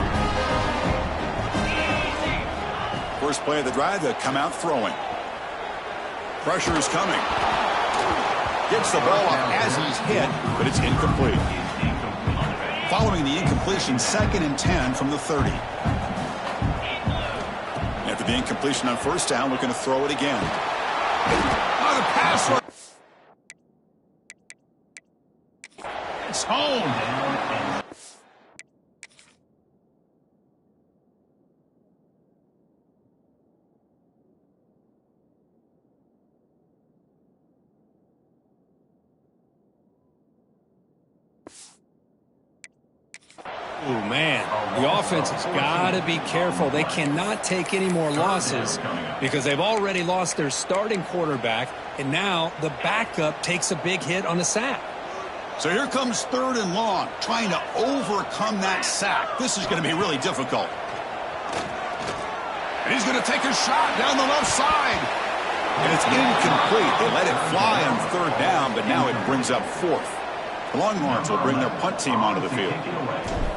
First play of the drive, they come out throwing. Pressure is coming. Gets the ball up as he's hit, but it's incomplete. Following the incompletion, 2nd and 10 from the 30. After the incompletion on first down, looking to throw it again. Oh, the pass. It's home. Oh, man, the offense has got to be careful. They cannot take any more losses because they've already lost their starting quarterback, and now the backup takes a big hit on the sack. So here comes 3rd and long, trying to overcome that sack. This is going to be really difficult. And he's going to take a shot down the left side. And it's incomplete. They let it fly on 3rd down, but now it brings up 4th. The Longhorns will bring their punt team onto the field.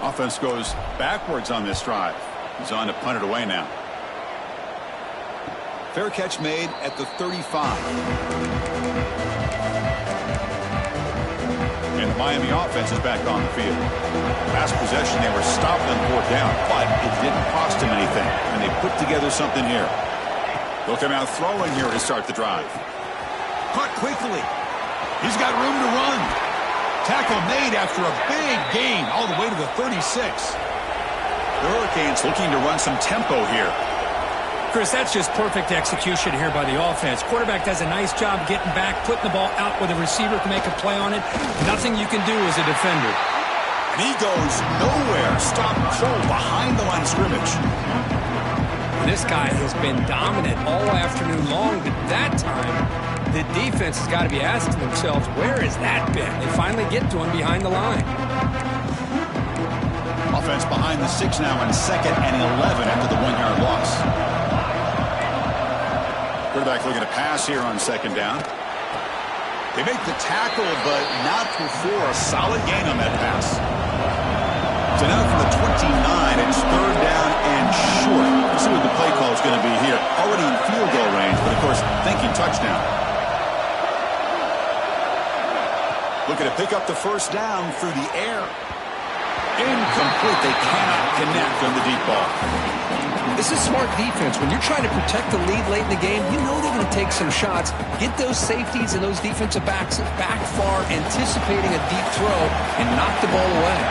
Offense goes backwards on this drive. He's on to punt it away now. Fair catch made at the 35. And the Miami offense is back on the field. Last possession, they were stopped on 4th down, but it didn't cost them anything. And they put together something here. They'll come out throwing here to start the drive. Caught quickly. He's got room to run. Tackle made after a big gain all the way to the 36. The Hurricanes looking to run some tempo here. Chris, that's just perfect execution here by the offense. Quarterback does a nice job getting back, putting the ball out where the receiver can make a play on it. Nothing you can do as a defender. And he goes nowhere. Stop cold behind the line of scrimmage. This guy has been dominant all afternoon long, but that time The defense has got to be asking themselves, where has that been? They finally get to him behind the line. Offense behind the 6 now on 2nd and 11 after the 1-yard loss. Quarterback looking to pass here on 2nd down. They make the tackle, but not before a solid gain on that pass. So now from the 29, it's 3rd down and short. Let's see what the play call is going to be here. Already in field goal range, but of course, thinking touchdown. Looking to pick up the 1st down through the air. Incomplete. They cannot connect on the deep ball. This is smart defense. When you're trying to protect the lead late in the game, you know they're going to take some shots, get those safeties and those defensive backs back far, anticipating a deep throw, and knock the ball away.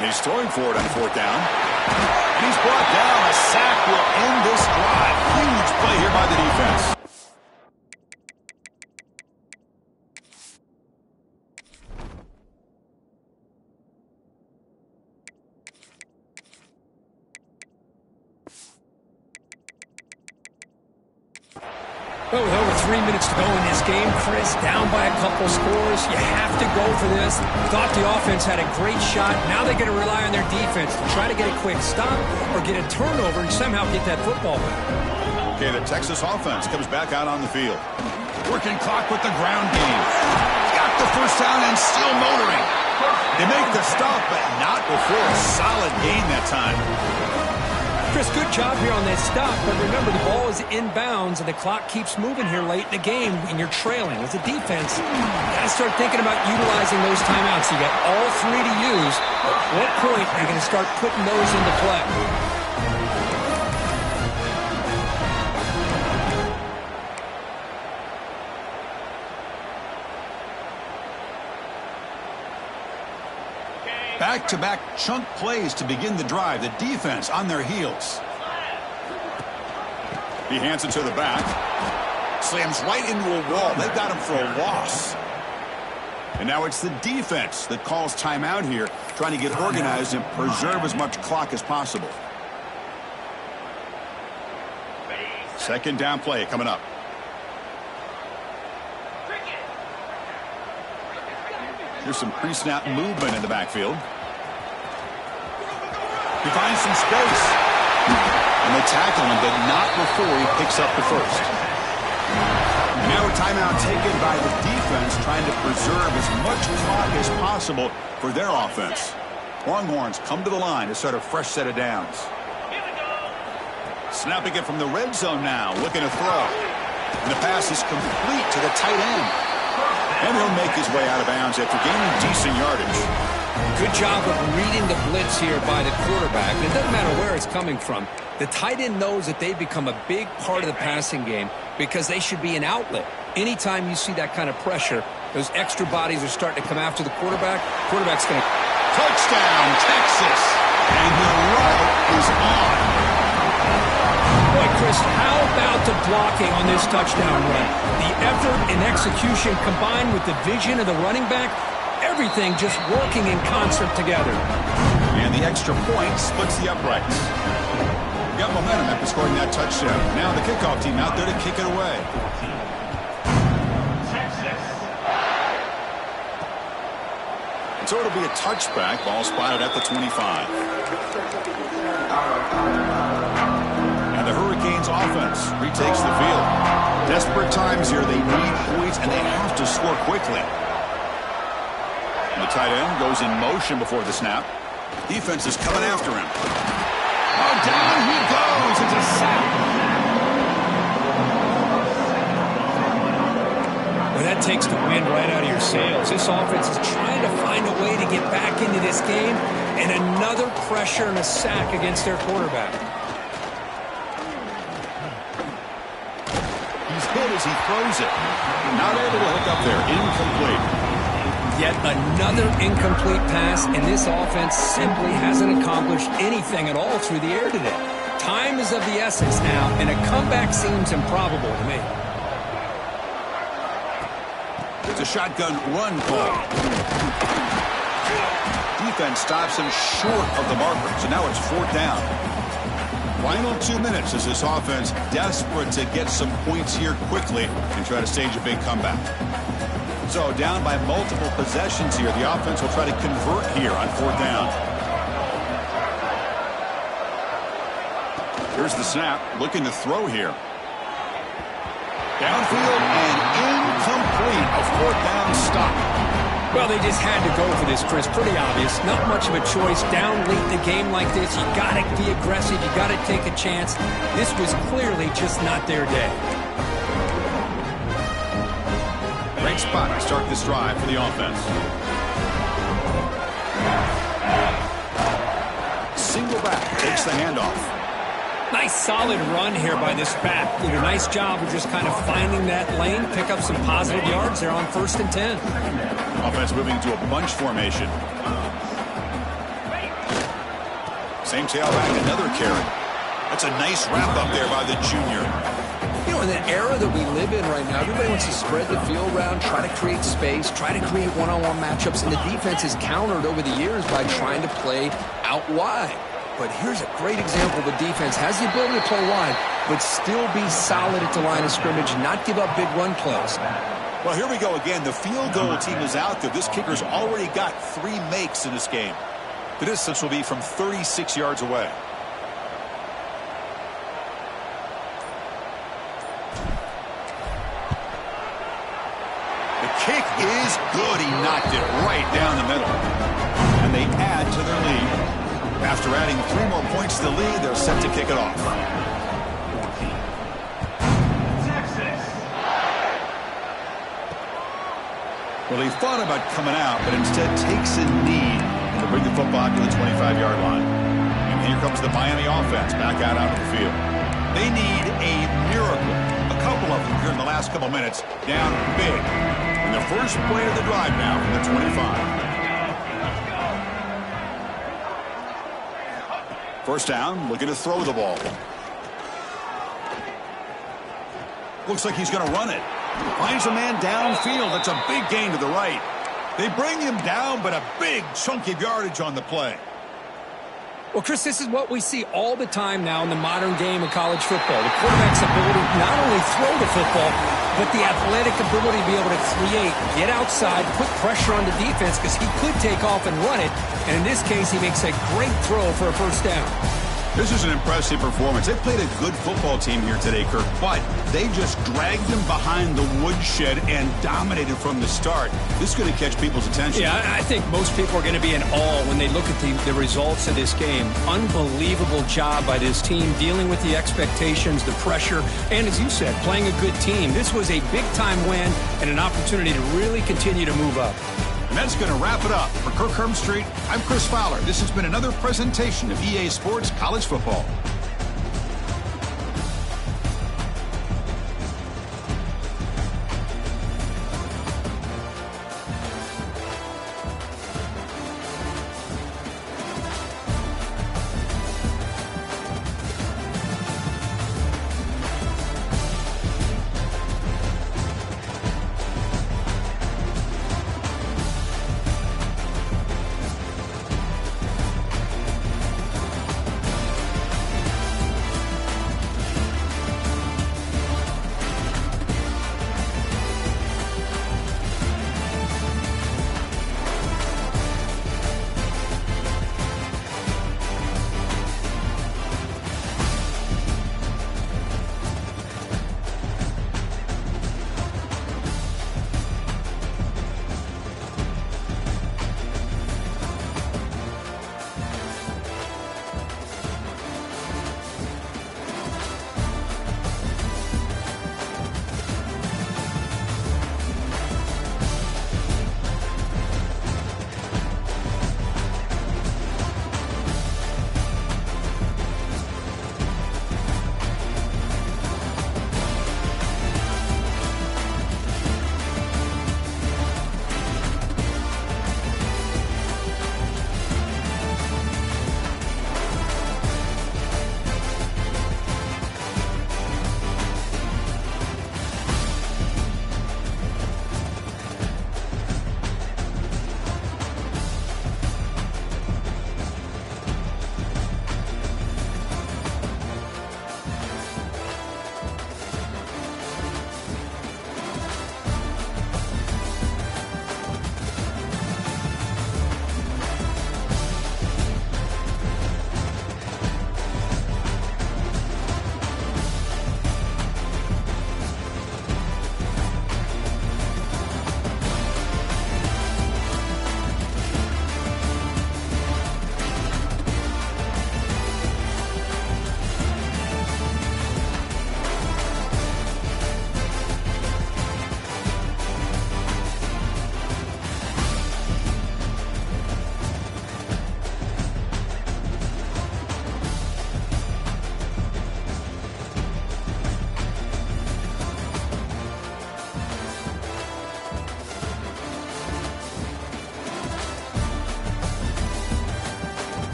And he's throwing for it on 4th down. And he's brought down. A sack will end this drive. Huge play here by the defense. Well, with over 3 minutes to go in this game, Chris, down by a couple scores, you have to go for this. Thought the offense had a great shot. Now they got to rely on their defense to try to get a quick stop or get a turnover and somehow get that football back. Okay, the Texas offense comes back out on the field. Working clock with the ground game. Got the 1st down and still motoring. They make the stop, but not before a solid gain that time. Chris, good job here on that stop, but remember the ball is inbounds and the clock keeps moving here late in the game and you're trailing. As a defense, you got to start thinking about utilizing those timeouts. You got all 3 to use. At what point are you going to start putting those into play? Back-to-back chunk plays to begin the drive. The defense on their heels. He hands it to the back. Slams right into a wall. They've got him for a loss. And now it's the defense that calls timeout here, trying to get organized and preserve as much clock as possible. 2nd down play coming up. Here's some pre-snap movement in the backfield. He finds some space. And they tackle him, but not before he picks up the 1st. And now a timeout taken by the defense, trying to preserve as much clock as possible for their offense. Longhorns come to the line to start a fresh set of downs. Snapping it from the red zone now, looking to throw. And the pass is complete to the tight end. And he'll make his way out of bounds after gaining decent yardage. Good job of reading the blitz here by the quarterback. It doesn't matter where it's coming from. The tight end knows that they've become a big part of the passing game because they should be an outlet. Anytime you see that kind of pressure, those extra bodies are starting to come after the quarterback. Quarterback's going to... Touchdown, Texas! And the route is on. Boy, Chris, how about the blocking on this touchdown run? The effort and execution combined with the vision of the running back, everything just working in concert together. And the extra point splits the uprights. Got momentum after scoring that touchdown. Now the kickoff team out there to kick it away. And so it'll be a touchback. Ball spotted at the 25. And the Hurricanes offense retakes the field. Desperate times here. They need points and they have to score quickly. And the tight end goes in motion before the snap. Defense is coming after him. Oh, down he goes. It's a sack. Well, that takes the wind right out of your sails. This offense is trying to find a way to get back into this game, and another pressure and a sack against their quarterback. He's hit as he throws it. Not able to hook up there. Incomplete. Yet another incomplete pass, and this offense simply hasn't accomplished anything at all through the air today. Time is of the essence now, and a comeback seems improbable to me. It's a shotgun run call. Defense stops him short of the marker, so now it's 4th down. Final 2 minutes as this offense desperate to get some points here quickly and try to stage a big comeback. So down by multiple possessions here. The offense will try to convert here on 4th down. Here's the snap, looking to throw here. Downfield and incomplete. A 4th down stop. Well, they just had to go for this, Chris. Pretty obvious. Not much of a choice. Down late in the game like this, you got to be aggressive. You got to take a chance. This was clearly just not their day. Great spot to start this drive for the offense. Single back takes the handoff. Nice solid run here by this back. Did a nice job of just kind of finding that lane, pick up some positive yards there on 1st and 10. Offense moving to a bunch formation. Same tailback, another carry. That's a nice wrap up there by the junior. You know, in the era that we live in right now, everybody wants to spread the field around, try to create space, try to create one-on-one matchups, and the defense has countered over the years by trying to play out wide. But here's a great example. The defense has the ability to play wide, but still be solid at the line of scrimmage, not give up big run plays. Well, here we go again. The field goal team is out there. This kicker's already got 3 makes in this game. The distance will be from 36 yards away. The kick is good. He knocked it right down the middle. And they add to their lead. After adding 3 more points to the lead, they're set to kick it off. Well, he thought about coming out, but instead takes a knee to bring the football to the 25-yard line. And here comes the Miami offense back out onto the field. They need a miracle. A couple of them here in the last couple minutes, down big. And the first play of the drive now from the 25. First down, looking to throw the ball. Looks like he's going to run it. Finds a man downfield. That's a big gain to the right. They bring him down, but a big chunk of yardage on the play. Well, Chris, this is what we see all the time now in the modern game of college football. The quarterback's ability not only throw the football, but the athletic ability to be able to create, get outside, put pressure on the defense because he could take off and run it. And in this case, he makes a great throw for a first down. This is an impressive performance. They played a good football team here today, Kirk, but they just dragged them behind the woodshed and dominated from the start. This is going to catch people's attention. Yeah, I think most people are going to be in awe when they look at the results of this game. Unbelievable job by this team, dealing with the expectations, the pressure, and as you said, playing a good team. This was a big-time win and an opportunity to really continue to move up. And that's going to wrap it up. For Kirk Herbstreit, I'm Chris Fowler. This has been another presentation of EA Sports College Football.